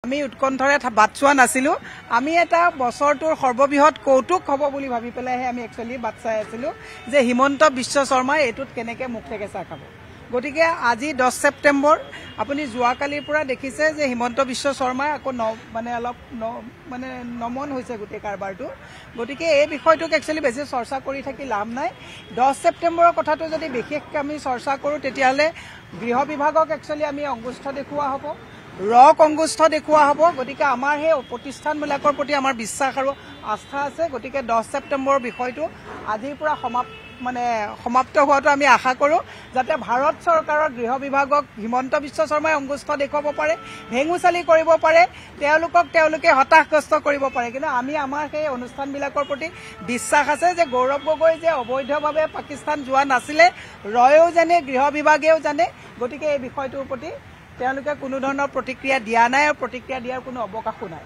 আমি উৎকণ্ঠৰে বাট চোৱা নাছিলো আমি এটা বছৰটোৰ সৰ্ববৃহৎ কৌতুক হ'ব বুলি ভাবি পেলাইহে আমি একচুৱেলি বাট চাই আছিলো যে হিমন্ত বিশ্ব শৰ্মাই এটুত কেনেকৈ মুখ থেকেচা খাব গতিকে আজি 10 ছেপ্টেম্বৰ আপুনি যোৱাকালিৰ পৰা দেখিছে যে হিমন্ত বিশ্ব শৰ্মাই আকৌ মানে অলপ মানে নমন হৈছে গোটেই কাৰবাৰটো গতিকে এই বিষয়টোক একচুৱেলি বেছি চৰ্চা কৰি থাকি লাভ নাই 10 ছেপ্টেম্বৰৰ কথাটো যদি বিশেষকৈ আমি চৰ্চা কৰোঁ তেতিয়াহ'লে গৃহ বিভাগক একচুৱেলি আমি অংগুষ্ঠ দেখুওৱা হ'ব ৰক অংগুষ্ঠ দেখুওৱা হ'ব গতিকে আমাৰ সেই প্ৰতিষ্ঠানবিলাকৰ প্ৰতি আমাৰ বিশ্বাস আৰু আস্থা আছে গতিকে 10 ছেপ্টেম্বৰৰ বিষয়টো আজিৰ পৰা সমাপ্ত হোৱাটো আমি আশা কৰোঁ যাতে ভাৰত চৰকাৰৰ গৃহ বিভাগক হিমন্ত বিশ্ব শৰ্মাই অংগুষ্ঠ দেখুৱাব পাৰে ভেঙুচালি কৰিব পাৰে তেওঁলোকে হতাশগ্ৰস্ত কৰিব পাৰে কিন্তু আমি আমাৰ সেই অনুষ্ঠানবিলাকৰ প্ৰতি বিশ্বাস আছে যে গৌৰৱ গগৈ যে অবৈধভাৱে পাকিস্তান যোৱা নাছিলে ৰয়েও জানে গৃহ বিভাগেও জানে গতিকে এই বিষয়টোৰ প্ৰতি তেওঁলোকে কোনো ধৰণৰ প্ৰতিক্ৰিয়া দিয়া নাই আৰু প্ৰতিক্ৰিয়া দিয়াৰ কোনো অৱকাশো নাই